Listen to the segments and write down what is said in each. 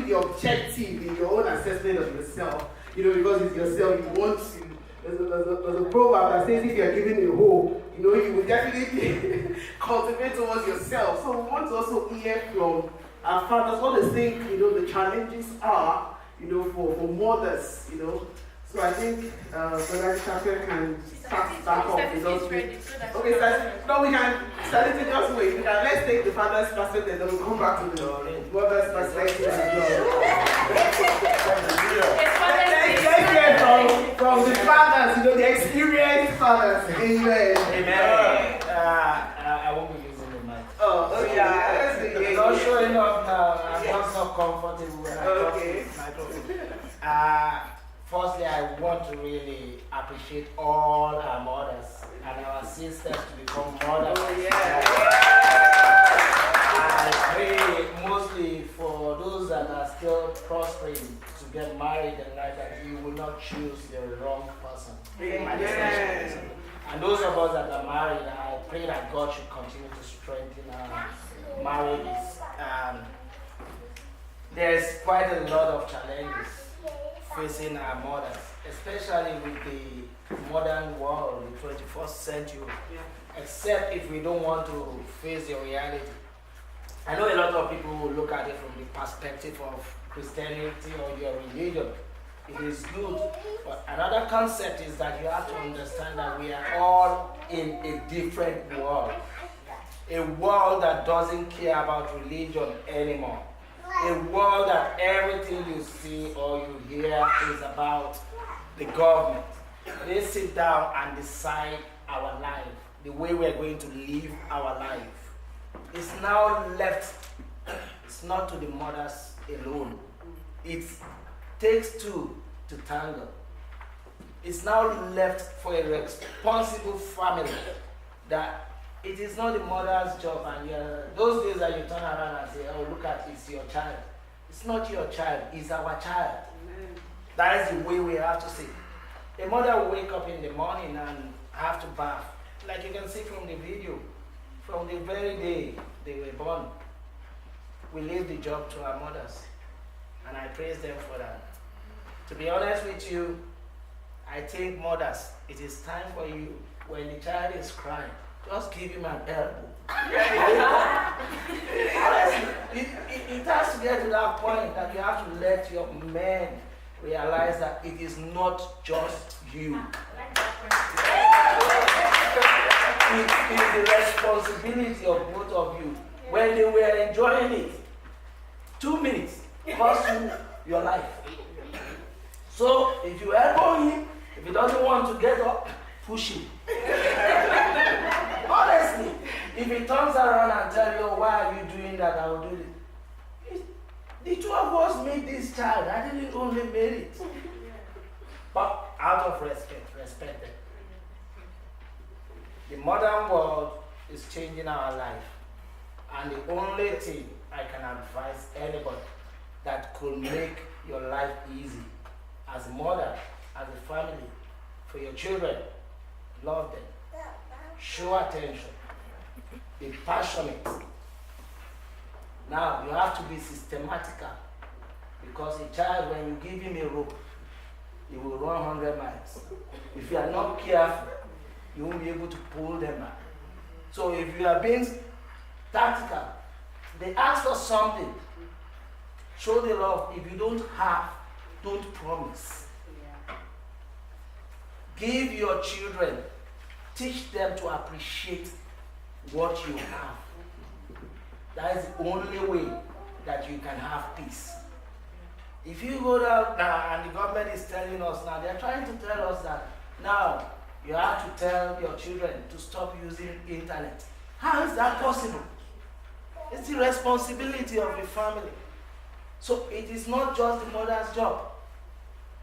be objective in your own assessment of yourself. Because it's yourself, you want to. There's a proverb that says if you're given a hoe, you will definitely cultivate towards yourself. So we want to also hear from our fathers what they think, the challenges are, for mothers, So I think Brother Chapel can start off with us. Okay, no, we can start it just wait. Let's take the father's perspective and then we'll come back to the mother's perspective as well. Let's hear from the fathers, the experienced fathers. Amen. Amen. I won't be using the mic. Oh, yeah. I'm not showing up now. I'm not so comfortable when I talk to this microphone. Firstly, I want to really appreciate all our mothers and our sisters to become mothers. Oh, yeah. I pray mostly for those that are still prospering to get married and like that you will not choose the wrong person. Amen. And those of us that are married, I pray that God should continue to strengthen our marriages. There's quite a lot of challenges facing our mothers, especially with the modern world, the 21st century, except if we don't want to face the reality. I know a lot of people will look at it from the perspective of Christianity or your religion. It is good, but another concept is that you have to understand that we are all in a different world. A world that doesn't care about religion anymore. A world that everything you see or you hear is about the government. They sit down and decide our life, the way we're going to live our life. It's now left, it's not to the mothers alone. It takes two to tango. It's now left for a responsible family that it is not the mother's job, and those days that you turn around and say, oh, look at it's your child. It's not your child, it's our child. Amen. That is the way we have to see. A mother will wake up in the morning and have to bath. Like you can see from the video, from the very day they were born, we leave the job to our mothers. And I praise them for that. To be honest with you, I think mothers, it is time for you, when the child is crying, just give him an elbow. It has to get to that point that you have to let your men realize that it is not just you. It is the responsibility of both of you. When they were enjoying it, 2 minutes cost you your life. So if you elbow him, if he doesn't want to get up, push him. Honestly, if he turns around and tells you, oh, why are you doing that, I will do it. The two of us made this child. I didn't only made it. But out of respect them. The modern world is changing our life. And the only thing I can advise anybody that could make your life easy as a mother, as a family, for your children, love them. Show attention. Be passionate. Now, you have to be systematical. Because a child, when you give him a rope, he will run 100 miles. If you are not careful, you won't be able to pull them back. So if you are being tactical, they ask for something. Show the love. If you don't have, don't promise. Give your children, teach them to appreciate what you have. That is the only way that you can have peace. If you go down now, and the government is telling us now, they're trying to tell us that now you have to tell your children to stop using internet. How is that possible? It's the responsibility of the family. So it is not just the mother's job.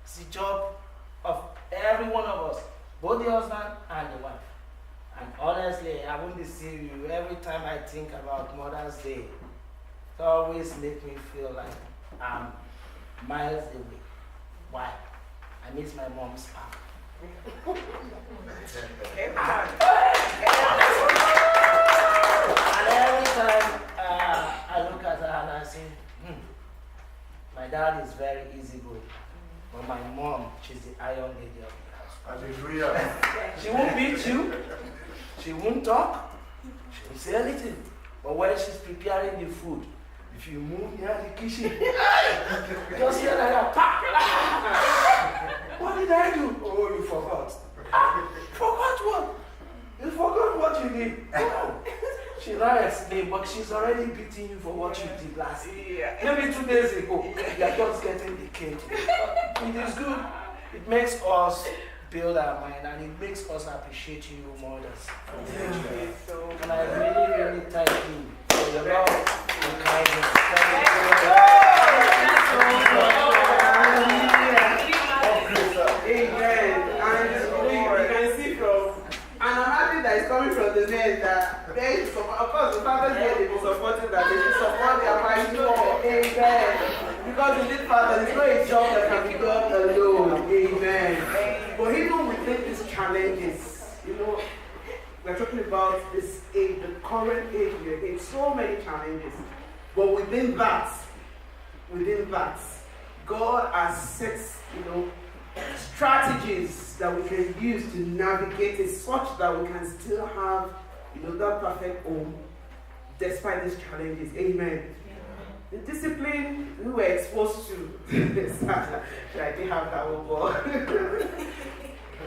It's the job of every one of us, both the husband and the wife. And honestly, I won't deceive you. Every time I think about Mother's Day, it always makes me feel like I'm miles away. Why? I miss my mom's power. And every time I look at her and I say, my My dad is very easygoing. But my mom, she's the iron lady of the house. Hallelujah. She won't beat you. She won't talk. She won't say anything. But when she's preparing the food, if you move near the kitchen, just hear like a pop. What did I do? Oh, you forgot. Forgot what? You forgot what you did. Oh. She now explained, but she's already beating you for what you did last year. Maybe 2 days ago, you're just getting the cake. It is good. It makes us build our mind and it makes us appreciate you mothers. And I really, really thank you for your love and kindness. Thank you. Amen. And you can see from, and I'm happy that it's coming from the men that they support, of course, the fathers here, they be supporting that, they will support their wives more. Amen. Because in this father, it's not a job that can be done alone. Amen. But even within these challenges, you know, we're talking about this age, the current age we're in, so many challenges. But within that, God has set, you know, strategies that we can use to navigate it such that we can still have, you know, that perfect home despite these challenges. Amen. The discipline we were exposed to, I didn't have that one, but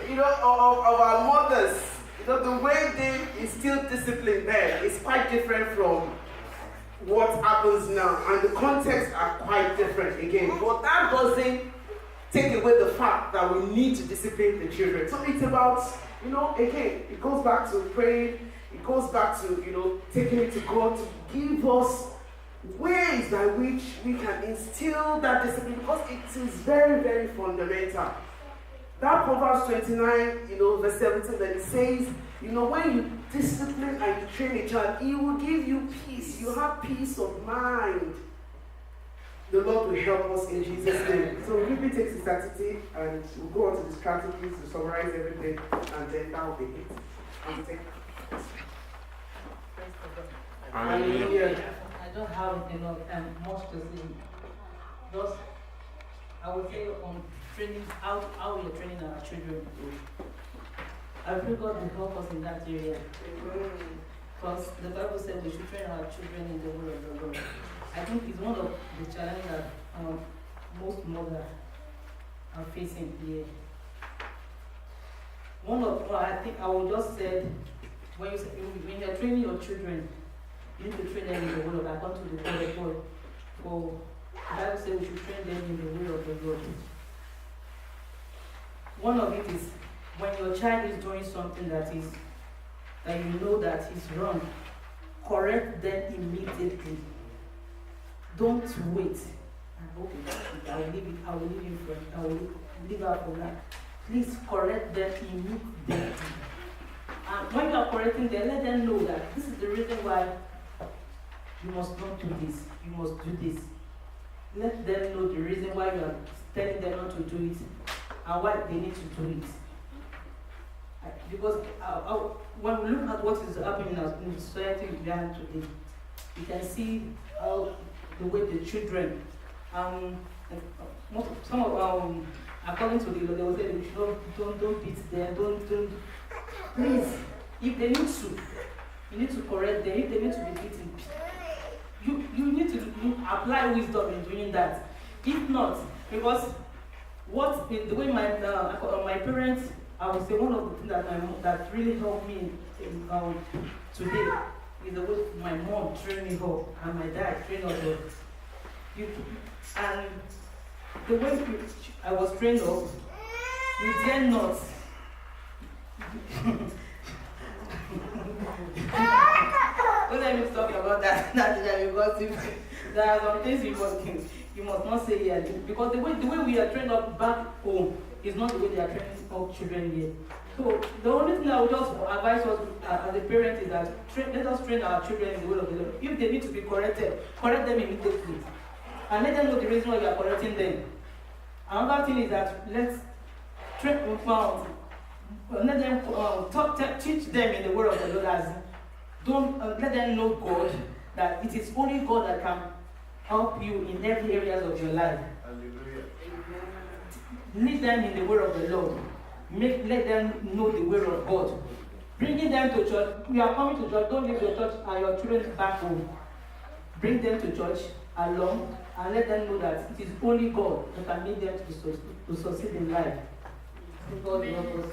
you know, of our mothers, you know, the way they instill discipline there is quite different from what happens now, and the contexts are quite different again. But that doesn't take away the fact that we need to discipline the children. So it's about, you know, again, it goes back to praying, it goes back to, you know, taking it to God to give us ways by which we can instill that discipline, because it is very, very fundamental. That Proverbs 29, you know, verse 17, that it says, you know, when you discipline and you train a child, he will give you peace. You have peace of mind. The Lord will help us in Jesus' name. So Ruby takes the strategy and we'll go on to the strategies to summarize everything, and then that will be it. And take. Hallelujah. I don't have much to say. Just, I would say on training, how we are training our children. I pray God will help us in that area. Because the Bible said we should train our children in the word of the Lord. I think it's one of the challenges that most mothers are facing here. I think I will just say, when you're training your children, you need to train them in the word of God. According to the word of God. For the Bible says we should train them in the way of the Lord. One of it is when your child is doing something that you know that is wrong, correct them immediately. Don't wait. Okay, I will leave it. I will leave him for. I will leave her for that. Please correct them immediately. And when you are correcting them, let them know that this is the reason why you must not do this. You must do this. Let them know the reason why you are telling them not to do it and why they need to do it. Because when we look at what is happening in the society we are in today, you can see how the way the children, some of according to the law, they will say you don't beat them, don't. Please, if they need to, you need to correct them. If they need to be beaten, you need to apply wisdom in doing that. If not, because the way my parents, I would say one of the things that really helped me today is the way my mom trained me up and my dad trained us up. And the way I was trained up, you dare not. Don't let me talk about that because there are some things you must not say here, because the way we are trained up back home is not the way they are training up children here. So the only thing I would just advise us as a parent is that let us train our children in the way of the Lord. If they need to be corrected, correct them immediately. And let them know the reason why you are correcting them. Another thing is that let them teach them in the word of the Lord. Don't let them know God, that it is only God that can help you in every areas of your life. Hallelujah. Lead them in the word of the Lord. Let them know the word of God. Bringing them to church. You are coming to church. Don't leave your church and your children back home. Bring them to church along and let them know that it is only God that can make them to succeed in life. God will help us.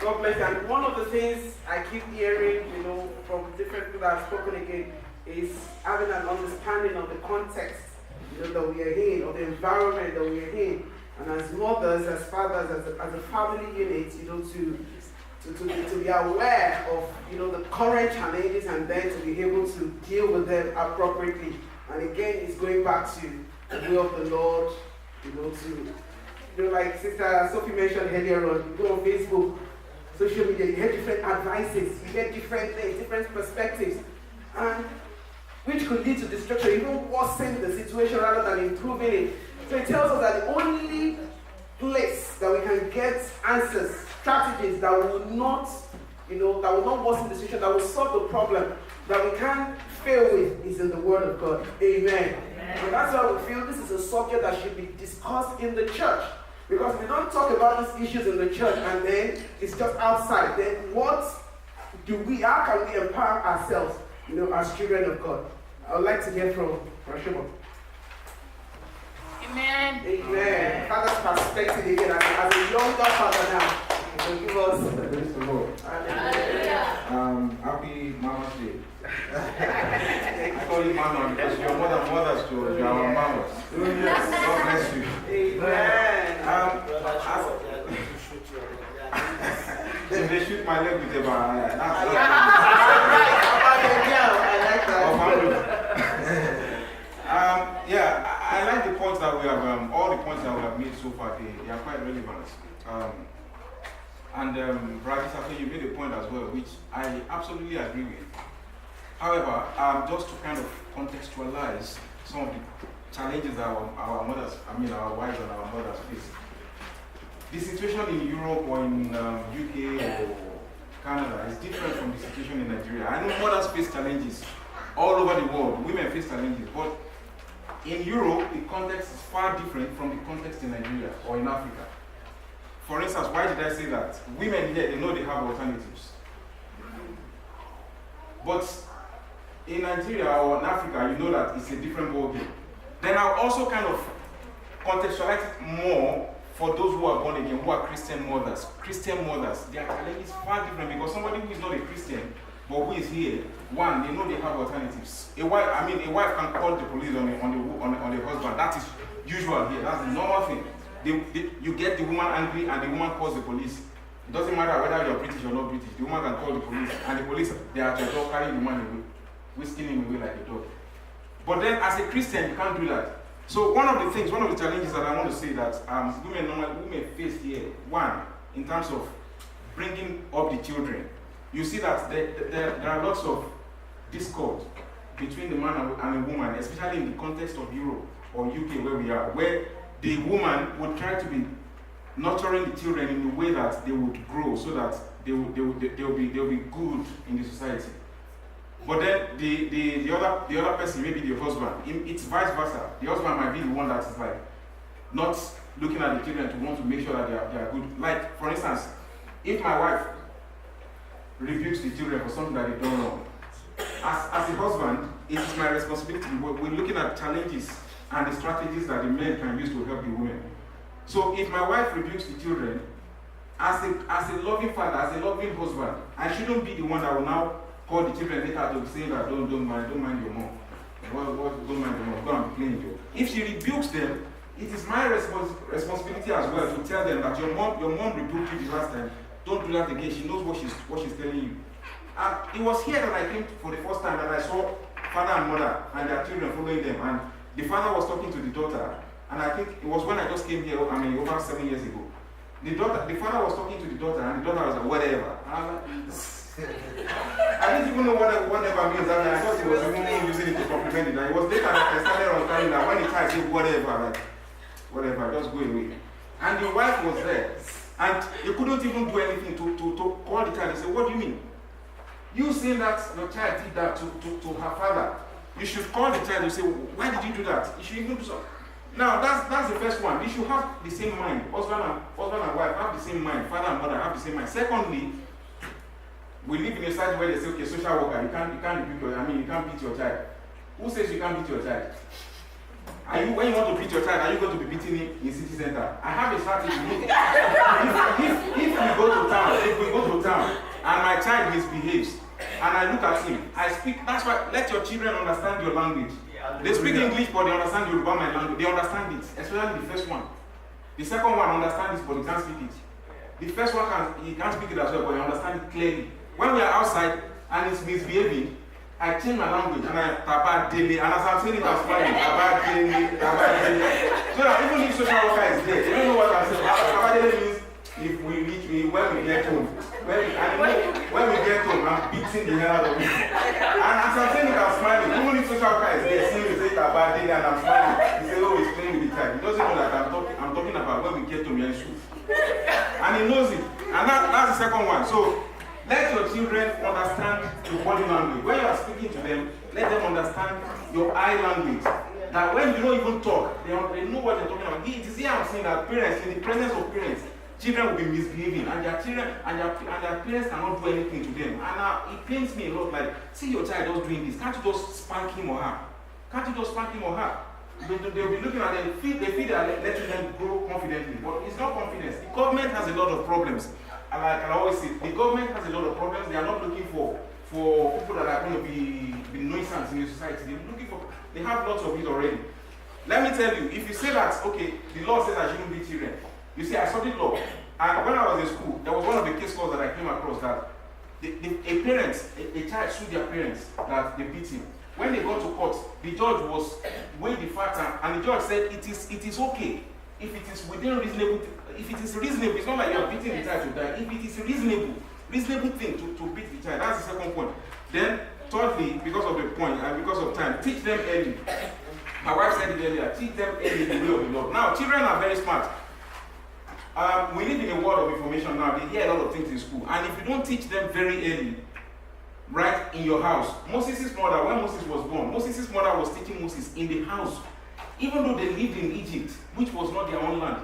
God bless you. And one of the things I keep hearing, from different people that have spoken again, is having an understanding of the context, that we are in, or the environment that we are in. And as mothers, as fathers, as a family unit, to be aware of, the current challenges and then to be able to deal with them appropriately. And again, it's going back to the will of the Lord, like Sister Sophie mentioned earlier on, you go on Facebook, social media, you hear different advices, you hear different things, different perspectives, and which could lead to destruction, even worsen the situation rather than improving it. So it tells us that the only place that we can get answers, strategies that will not, that will not worsen the situation, that will solve the problem, that we can't fail with, is in the Word of God. Amen. And that's why we feel this is a subject that should be discussed in the church. Because we don't talk about these issues in the church and then it's just outside. Then how can we empower ourselves, as children of God? I would like to hear from Rashima. Amen. Amen. Father's perspective again, as a younger father now. Give us. Praise the Lord. Happy Mama's Day. I call you Mama because you're more than mothers to you are our mamas. God bless you. Amen. They shoot my leg with a bar. I like that. I like the points that we have, all the points that we have made so far, they are quite relevant. Brother Safi, you made a point as well, which I absolutely agree with. However, just to kind of contextualize some of the challenges that our mothers, our wives and our mothers face. The situation in Europe or in UK or Canada is different from the situation in Nigeria. I know mothers face challenges all over the world. Women face challenges, but in Europe, the context is far different from the context in Nigeria or in Africa. For instance, why did I say that? Women here, they know they have alternatives. But in Nigeria or in Africa, you know that it's a different ballgame. Then I'll also kind of contextualize it more for those who are born again, who are Christian mothers. Christian mothers, their challenge is far different because somebody who is not a Christian, but who is here, one, they know they have alternatives. A wife can call the police on the husband. That is usual here. That's the normal thing. You get the woman angry and the woman calls the police. It doesn't matter whether you're British or not British. The woman can call the police and the police, they are at your door carrying the man away, whisking him away like a dog. But then as a Christian, you can't do that. So one of the challenges that I want to say that women face here, one, in terms of bringing up the children, you see that there are lots of discord between the man and a woman, especially in the context of Europe or UK where we are, where the woman would try to be nurturing the children in a way that they would grow so that they'll be good in the society. But then the other person, maybe the husband, it's vice versa. The husband might be the one that is like not looking at the children to want to make sure that they are good. Like, for instance, if my wife rebukes the children for something that they don't know, as a husband, it is my responsibility. We're looking at challenges and the strategies that the men can use to help the women. So if my wife rebukes the children, as a loving father, as a loving husband, I shouldn't be the one that will now call the children later to say that don't mind your mom. Don't mind your mom, go and play with you. If she rebukes them, it is my responsibility as well to tell them that your mom rebuked you the last time. Don't do that again. She knows what she's telling you. And it was here that I came for the first time that I saw father and mother and their children following them. And the father was talking to the daughter. And I think it was when I just came here, over 7 years ago. The father was talking to the daughter, and the daughter was like, whatever. And I was like, I didn't even know what whatever means. I thought he was even using it to compliment it. And it was later that I started understanding that when he tried to say whatever, just go away. And the wife was there. And you couldn't even do anything to call the child and say, what do you mean? You saying that your child did that to her father, you should call the child and say, why did you do that? You should even do so. Now, that's the first one. You should have the same mind. Husband and wife have the same mind. Father and mother have the same mind. Secondly, we live in a society where they say, okay, social worker, you can't beat your child. Who says you can't beat your child? When you want to beat your child, are you going to be beating him in city center? I have a strategy. If we go to town, and my child misbehaves, and I look at him, I speak. That's why let your children understand your language. They speak English, but they understand Yoruba, my language. They understand it, especially the first one. The second one understands it, but he can't speak it. The first one he can't speak it as well, but he understands it clearly. When we are outside and he's misbehaving, I change my language and I taba daily, and as I'm saying it, I'm smiling. Taba daily. So that even if social worker is there, they don't know what I'm saying. Taba daily means if when we get home. When we get home, I'm beating the hell out of it. And as I'm saying it, I'm smiling. Even if social worker is there, seeing me say taba daily and I'm smiling, he says, oh, he's playing with the child. He doesn't know that I'm talking about when we get home, you're in school. And he knows it. And that's the second one. So let your children understand your body language. When you are speaking to them, let them understand your eye language. That when you don't even talk, they know what you're talking about. It is here I'm saying that parents, in the presence of parents, children will be misbehaving, and their children and their parents cannot do anything to them. And it pains me a lot. Like, see your child just doing this. Can't you just spank him or her? Can't you just spank him or her? They'll be looking at them. They feel they're letting them grow confidently, but it's not confidence. The government has a lot of problems. And like I always say, the government has a lot of problems. They are not looking for people that are going to be nuisance in the society. They have lots of it already. Let me tell you, if you say that, okay, the law says I shouldn't beat children. You see, I studied law, and when I was in school, there was one of the case laws that I came across that a child sued their parents that they beat him. When they got to court, the judge was weighing the facts, and the judge said it is okay if it is within reasonable. If it is reasonable, it's not like you're beating the child to die. If it is a reasonable thing to beat the child, that's the second point. Then, thirdly, because of the point and because of time, teach them early. My wife said it earlier, teach them early the way of the Lord. Now, children are very smart. We live in a world of information now. They hear a lot of things in school. And if you don't teach them very early, right in your house, Moses' mother, when Moses was born, Moses' mother was teaching Moses in the house. Even though they lived in Egypt, which was not their own land.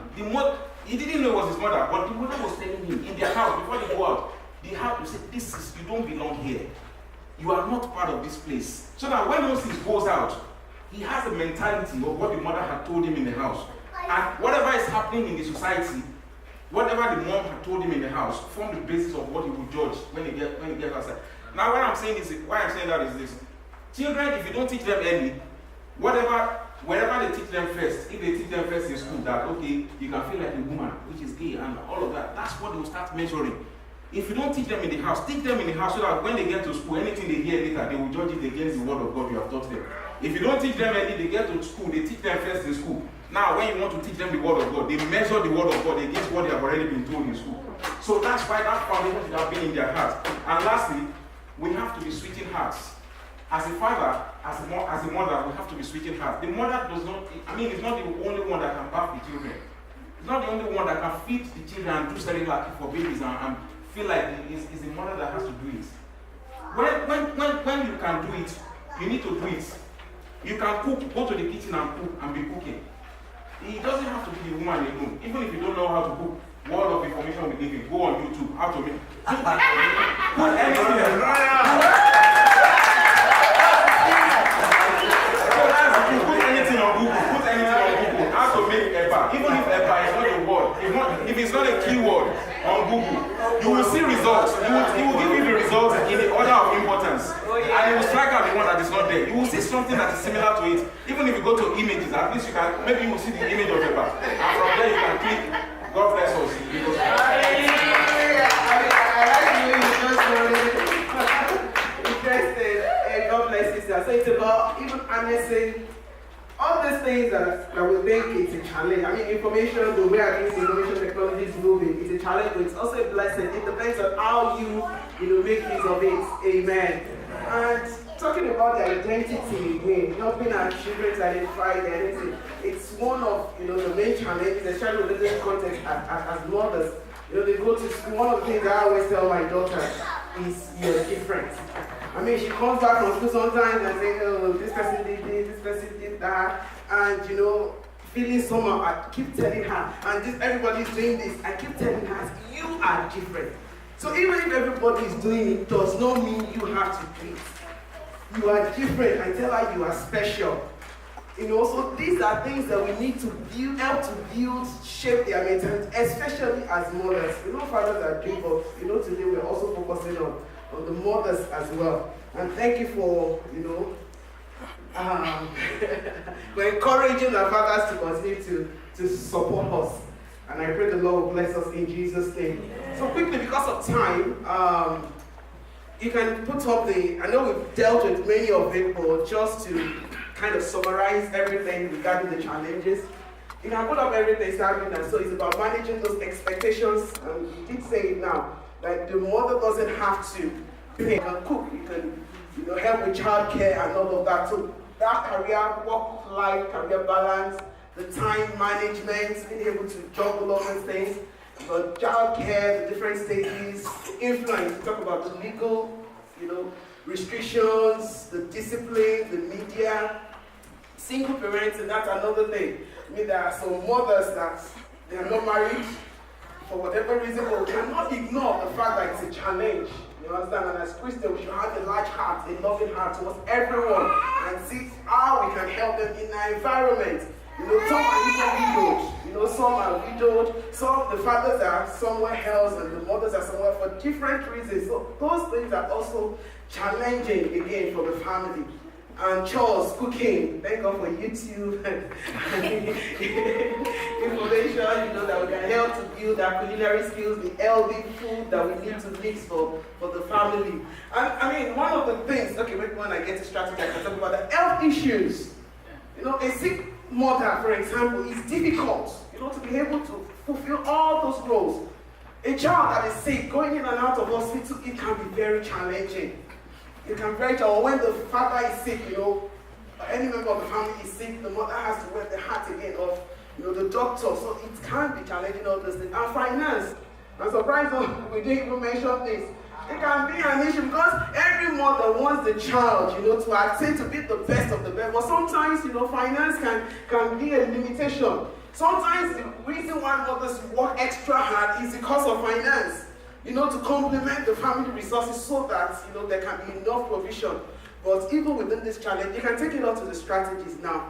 He didn't know it was his mother, but the mother was telling him in their house, before they go out, they have to say, you don't belong here. You are not part of this place. So that when Moses goes out, he has a mentality of what the mother had told him in the house. And whatever is happening in the society, whatever the mom had told him in the house, form the basis of what he will judge when he gets outside. Now, why I'm saying that is this. Children, if you don't teach them early, wherever they teach them first, if they teach them first in school that, okay, you can feel like a woman, which is gay, and all of that, that's what they will start measuring. If you don't teach them in the house, teach them in the house so that when they get to school, anything they hear later, they will judge it against the word of God you have taught them. If you don't teach them early, they get to school, they teach them first in school. Now, when you want to teach them the word of God, they measure the word of God against what they have already been told in school. So that's why that foundation should have been in their hearts. And lastly, we have to be switching hearts. As a father, as a mother, we have to be switching hearts. The mother does not, it's not the only one that can bath the children. It's not the only one that can feed the children and do cerelac for babies and feel like it's the mother that has to do it. When you can do it, you need to do it. You can cook, go to the kitchen and cook and be cooking. It doesn't have to be the woman alone. Even if you don't know how to cook, word of information we give you, go on YouTube, how to make put anything on Google, how to make EPA. Even if EPA is not a word, if it's not a keyword on Google, you will see results. It will give you the results in the order of importance. And it will strike out the one that is not there. You will see something that is similar to it. Even if you go to images, at least maybe you will see the image of EPA. And from there you can click, God bless us. Interesting. God bless you, sir. So it's about even harnessing all these things that we think it's a challenge. Information, the way I think information technology is moving, is a challenge, but it's also a blessing. It depends on how you make use of it. Amen. And talking about the identity again, helping our children to identify their identity, it's one of the main challenges, especially within this context as mothers. They go to school. One of the things I always tell my daughter, is you're different. I mean, she comes back from school sometimes and say, oh, this person did this person did that, and you know, feeling somehow, I keep telling her, and this everybody's doing this, I keep telling her, you are different. So even if everybody is doing it, does not mean you have to do it. You are different. I tell her you are special. You know, so these are things that we need to build, help to build, shape their mentality, especially as mothers. You know, fathers are doing, but you know, today we're also focusing on the mothers as well. And thank you for, you know, we're encouraging our fathers to continue to support us. And I pray the Lord will bless us in Jesus' name. So quickly, because of time, you can put up I know we've dealt with many of it, but just to kind of summarize everything regarding the challenges, you can put up everything starting, and so it's about managing those expectations. And you did say it now, like the mother doesn't have to pay and cook, you can, you know, help with childcare and all of that. So that career, work-life, career balance, the time management, being able to juggle all those things, but childcare, the different stages, influence. We talk about the legal, you know, restrictions, the discipline, the media, single parenting. That's another thing. I mean, there are some mothers that they are not married for whatever reason, but we cannot ignore the fact that it's a challenge. You understand? And as Christians, we should have a large heart, a loving heart towards everyone, and see how we can help them in their environment. You know, some are even widowed. You know, some are widowed. Some, the fathers are somewhere else, and the mothers are somewhere for different reasons. So those things are also challenging again for the family. And chores, cooking. Thank God for YouTube and information. You know, that we can help to build our culinary skills, the healthy food that we need to mix for the family. And I mean, one of the things. Okay, maybe when I get to strategy, I can talk about the health issues. You know, a sick mother, for example, is difficult, you know, to be able to fulfill all those roles. A child that is sick, going in and out of hospital, it can be very challenging. It can be very challenging. Or when the father is sick, you know, any member of the family is sick, the mother has to wear the hat again of, you know, the doctor. So it can be challenging, all those things. And finance. I'm surprised we didn't even mention this. It can be an issue because every mother wants the child, you know, to attain to be the best of the best. But sometimes, you know, finance can be a limitation. Sometimes the reason why mothers work extra hard is because of finance, you know, to complement the family resources so that, you know, there can be enough provision. But even within this challenge, you can take it out to the strategies now.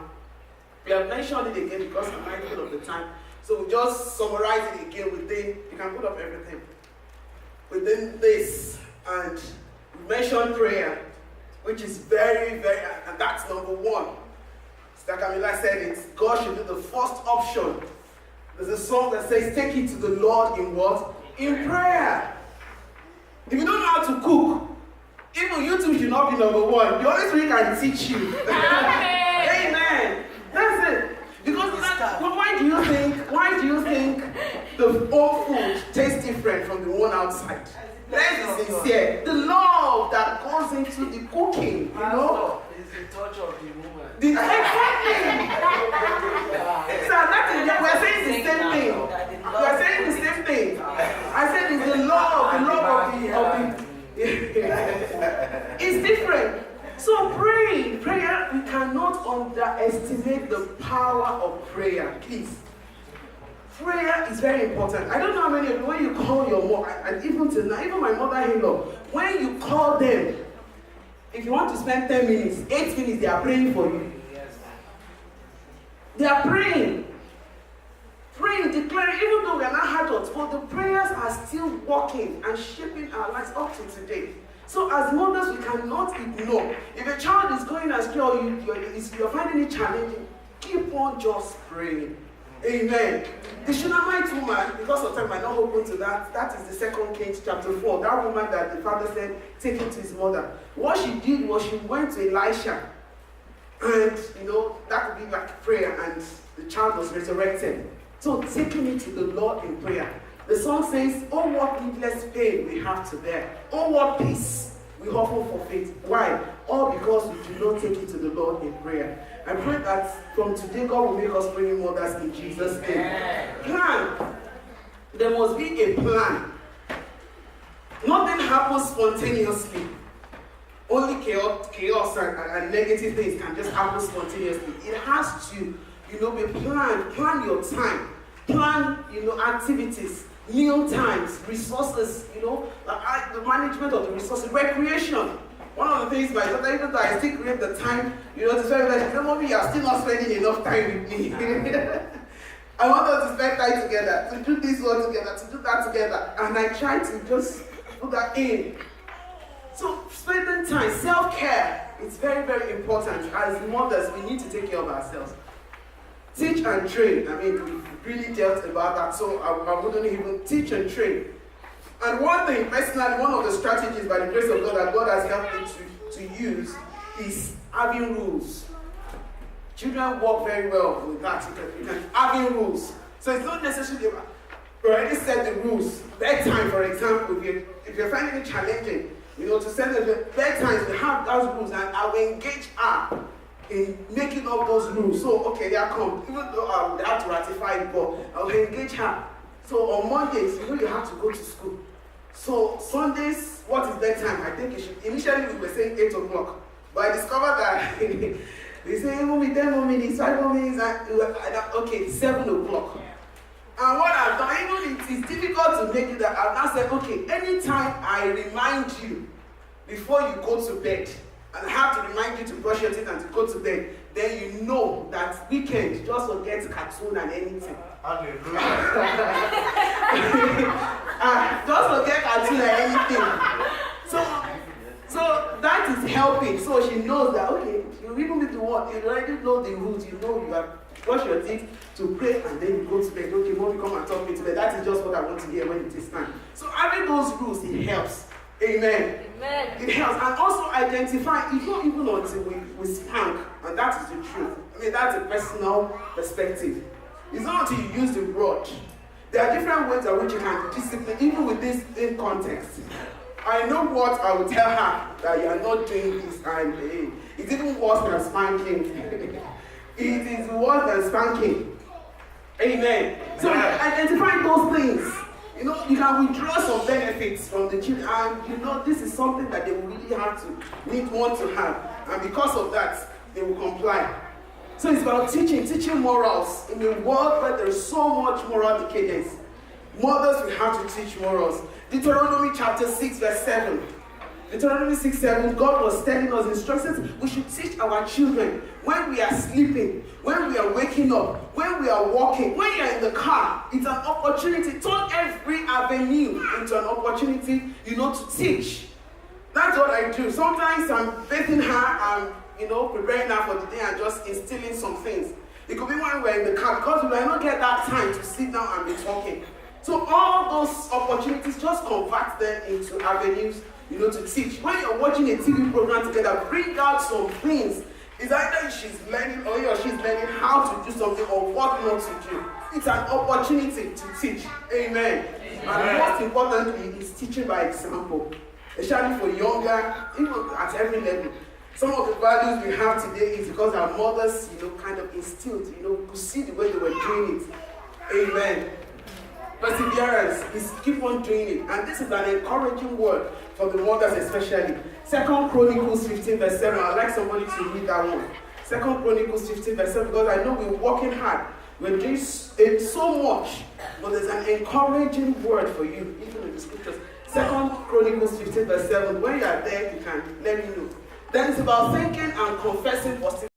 We have mentioned it again because I'm mindful of the time. So we just summarize it again within, you can put up everything. Within this, and we mentioned prayer, which is very, very, and that's number one. Like Camila said, it's God should be the first option. There's a song that says, take it to the Lord in what? In prayer. If you don't know how to cook, even YouTube should not be number one. The only thing can teach you. Amen. That's it. Because why do you think the home food tastes different from the one outside? Let's be sincere. The love that goes into the cooking, you know? It's the touch of the woman. Exactly. So we're saying the same thing. We're saying the same thing. I said it's the love of the it's different. So prayer, we cannot underestimate the power of prayer, please. Prayer is very important. I don't know how many of you, when you call your mom, and even tonight, even my mother-in-law, when you call them, if you want to spend 10 minutes, 8 minutes, they are praying for you. They are praying, declaring, even though we are not adults, but the prayers are still working and shaping our lives up to today. So as mothers, we cannot ignore. If a child is going astray or you're finding it challenging, keep on just praying. Amen. The Shunammite woman, because of time, might not open to that. That is the 2 Kings chapter 4. That woman that the father said, take him to his mother. What she did was she went to Elisha. And, you know, that would be like prayer. And the child was resurrected. So taking it to the Lord in prayer. The song says, oh, what needless pain we have to bear. Oh, what peace we often forfeit. Why? All because we do not take it to the Lord in prayer. I pray that from today, God will make us praying mothers in Jesus' name. Plan. There must be a plan. Nothing happens spontaneously. Only chaos and negative things can just happen spontaneously. It has to, be planned. Plan your time. Plan, activities, meal times, resources, the management of the resources, recreation. One of the things my daughter, even though I still create the time, to spend with her, she said, Mommy, you are still not spending enough time with me. I want us to spend time together, to do this one together, to do that together. And I try to just put that in. So spending time, self-care is very, very important. As mothers, we need to take care of ourselves. Teach and train. I mean, we've really dealt about that, so I wouldn't even teach and train. And one thing, personally, one of the strategies by the grace of God that God has helped me to use is having rules. Children work very well with that. You can having rules. So it's not necessarily about already set the rules. Bedtime, for example, if you're finding it challenging, to set the bedtime, we have those rules, and I will engage her in making up those rules. So, okay, they are come. Even though they have to ratify it, but I will engage her. So on Mondays, you have to go to school. So Sundays, what is bedtime? I think it should. Initially, we were saying 8 o'clock, but I discovered that they say 10 more minutes, 5 more minutes. Okay, 7 o'clock. And what I've done, even it is difficult to make it that, I've now said, okay, anytime I remind you before you go to bed, and I have to remind you to brush your teeth and to go to bed, then you know that weekend, just forget cartoon and anything. Just forget cartoon and anything. So that is helping. So she knows that, okay, you even need to work, you already know the rules, you have brush your teeth to pray, and then you go to bed. Okay, Mommy, come and talk me to bed. That is just what I want to hear when it is time. So having those rules, it helps. Amen. Amen. It helps. And also identify, it's not even until we spank, and that is the truth. I mean, that's a personal perspective. It's not until you use the rod. There are different ways in which you can discipline, even with this in context. I know what I will tell her, that you are not doing this, and it's even worse than spanking. It is worse than spanking. Amen. So identify those things. You can withdraw some benefits from the children, and this is something that they will really want to have. And because of that, they will comply. So it's about teaching morals. In a world where there is so much moral decadence, mothers will have to teach morals. Deuteronomy chapter 6, verse 7. Deuteronomy 6:7, God was telling us instructions. We should teach our children when we are sleeping, when we are waking up, when we are walking, when you are in the car. It's an opportunity. Turn every avenue into an opportunity, to teach. That's what I do. Sometimes I'm bathing her, I'm, preparing her for the day and just instilling some things. It could be when we're in the car, because we might not get that time to sit down and be talking. So all those opportunities, just convert them into avenues, to teach. When you're watching a TV program together, bring out some things. It's either she's learning or he or she's learning how to do something or what not to do. It's an opportunity to teach. Amen. And most importantly is teaching by example. Especially for younger, even at every level. Some of the values we have today is because our mothers, kind of instilled, we could see the way they were doing it. Amen. Perseverance is keep on doing it. And this is an encouraging word for the mothers especially. 2 Chronicles 15 verse 7. I'd like somebody to read that one. 2 Chronicles 15 verse 7, because I know we're working hard. We're doing so much. But there's an encouraging word for you, even in the scriptures. 2 Chronicles 15 verse 7. When you are there, you can let me know. Then it's about thinking and confessing positive.